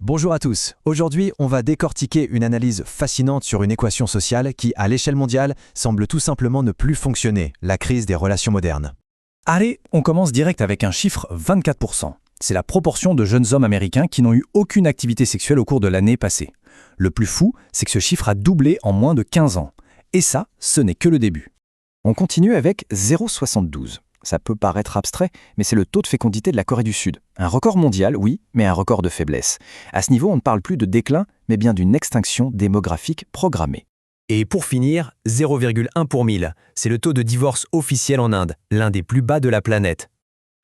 Bonjour à tous. Aujourd'hui, on va décortiquer une analyse fascinante sur une équation sociale qui, à l'échelle mondiale, semble tout simplement ne plus fonctionner, la crise des relations modernes. Allez, on commence direct avec un chiffre 24%. C'est la proportion de jeunes hommes américains qui n'ont eu aucune activité sexuelle au cours de l'année passée. Le plus fou, c'est que ce chiffre a doublé en moins de 15 ans. Et ça, ce n'est que le début. On continue avec 0,72. Ça peut paraître abstrait, mais c'est le taux de fécondité de la Corée du Sud. Un record mondial, oui, mais un record de faiblesse. À ce niveau, on ne parle plus de déclin, mais bien d'une extinction démographique programmée. Et pour finir, 0,1 pour 1000. C'est le taux de divorce officiel en Inde, l'un des plus bas de la planète.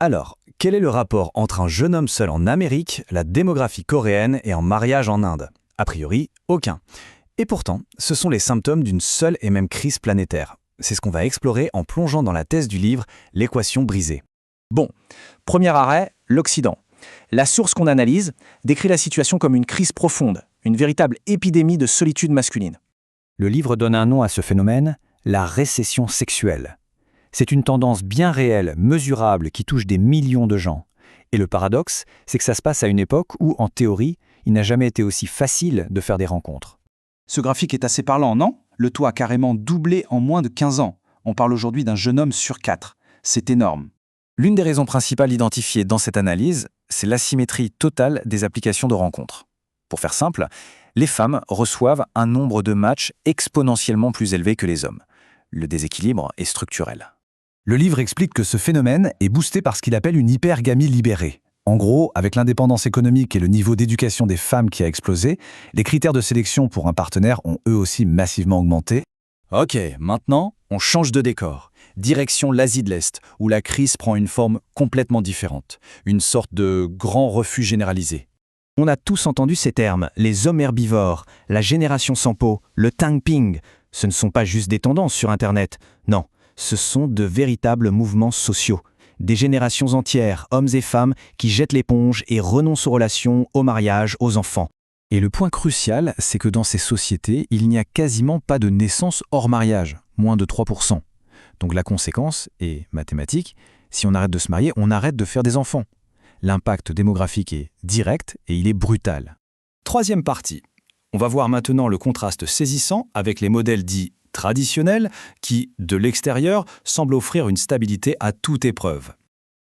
Alors, quel est le rapport entre un jeune homme seul en Amérique, la démographie coréenne et un mariage en Inde? A priori, aucun. Et pourtant, ce sont les symptômes d'une seule et même crise planétaire. C'est ce qu'on va explorer en plongeant dans la thèse du livre « L'équation brisée ». Bon, premier arrêt, l'Occident. La source qu'on analyse décrit la situation comme une crise profonde, une véritable épidémie de solitude masculine. Le livre donne un nom à ce phénomène, la récession sexuelle. C'est une tendance bien réelle, mesurable, qui touche des millions de gens. Et le paradoxe, c'est que ça se passe à une époque où, en théorie, il n'a jamais été aussi facile de faire des rencontres. Ce graphique est assez parlant, non? Le taux a carrément doublé en moins de 15 ans. On parle aujourd'hui d'un jeune homme sur 4. C'est énorme. L'une des raisons principales identifiées dans cette analyse, c'est l'asymétrie totale des applications de rencontres. Pour faire simple, les femmes reçoivent un nombre de matchs exponentiellement plus élevé que les hommes. Le déséquilibre est structurel. Le livre explique que ce phénomène est boosté par ce qu'il appelle une hypergamie libérée. En gros, avec l'indépendance économique et le niveau d'éducation des femmes qui a explosé, les critères de sélection pour un partenaire ont eux aussi massivement augmenté. Ok, maintenant, on change de décor. Direction l'Asie de l'Est, où la crise prend une forme complètement différente. Une sorte de grand refus généralisé. On a tous entendu ces termes, les hommes herbivores, la génération sans peau, le tangping. Ce ne sont pas juste des tendances sur Internet. Non, ce sont de véritables mouvements sociaux. Des générations entières, hommes et femmes, qui jettent l'éponge et renoncent aux relations, au mariage, aux enfants. Et le point crucial, c'est que dans ces sociétés, il n'y a quasiment pas de naissance hors mariage, moins de 3%. Donc la conséquence est mathématique, si on arrête de se marier, on arrête de faire des enfants. L'impact démographique est direct et il est brutal. Troisième partie. On va voir maintenant le contraste saisissant avec les modèles dits traditionnels qui, de l'extérieur, semblent offrir une stabilité à toute épreuve.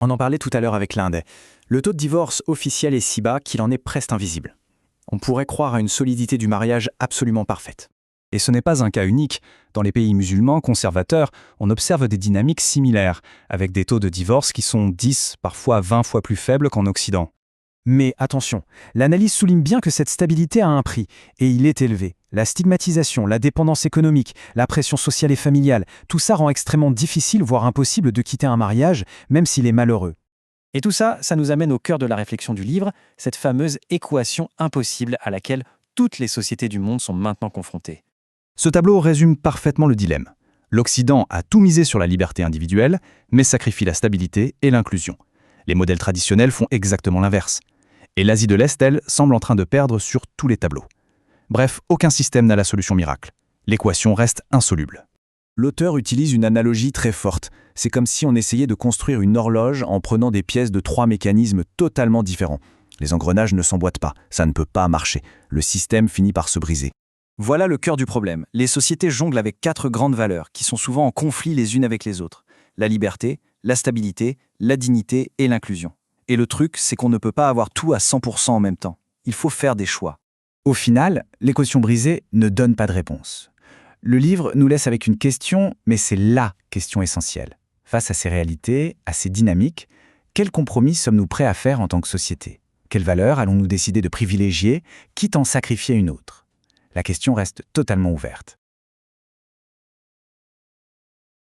On en parlait tout à l'heure avec l'Inde. Le taux de divorce officiel est si bas qu'il en est presque invisible. On pourrait croire à une solidité du mariage absolument parfaite. Et ce n'est pas un cas unique. Dans les pays musulmans conservateurs, on observe des dynamiques similaires, avec des taux de divorce qui sont 10, parfois 20 fois plus faibles qu'en Occident. Mais attention, l'analyse souligne bien que cette stabilité a un prix, et il est élevé. La stigmatisation, la dépendance économique, la pression sociale et familiale, tout ça rend extrêmement difficile, voire impossible de quitter un mariage, même s'il est malheureux. Et tout ça, ça nous amène au cœur de la réflexion du livre, cette fameuse équation impossible à laquelle toutes les sociétés du monde sont maintenant confrontées. Ce tableau résume parfaitement le dilemme. L'Occident a tout misé sur la liberté individuelle, mais sacrifie la stabilité et l'inclusion. Les modèles traditionnels font exactement l'inverse. Et l'Asie de l'Est, elle, semble en train de perdre sur tous les tableaux. Bref, aucun système n'a la solution miracle. L'équation reste insoluble. L'auteur utilise une analogie très forte. C'est comme si on essayait de construire une horloge en prenant des pièces de 3 mécanismes totalement différents. Les engrenages ne s'emboîtent pas, ça ne peut pas marcher. Le système finit par se briser. Voilà le cœur du problème. Les sociétés jonglent avec 4 grandes valeurs qui sont souvent en conflit les unes avec les autres. La liberté, la stabilité, la dignité et l'inclusion. Et le truc, c'est qu'on ne peut pas avoir tout à 100% en même temps. Il faut faire des choix. Au final, l'équation brisée ne donne pas de réponse. Le livre nous laisse avec une question, mais c'est LA question essentielle. Face à ces réalités, à ces dynamiques, quel compromis sommes-nous prêts à faire en tant que société? Quelles valeurs allons-nous décider de privilégier, quitte à en sacrifier une autre? La question reste totalement ouverte.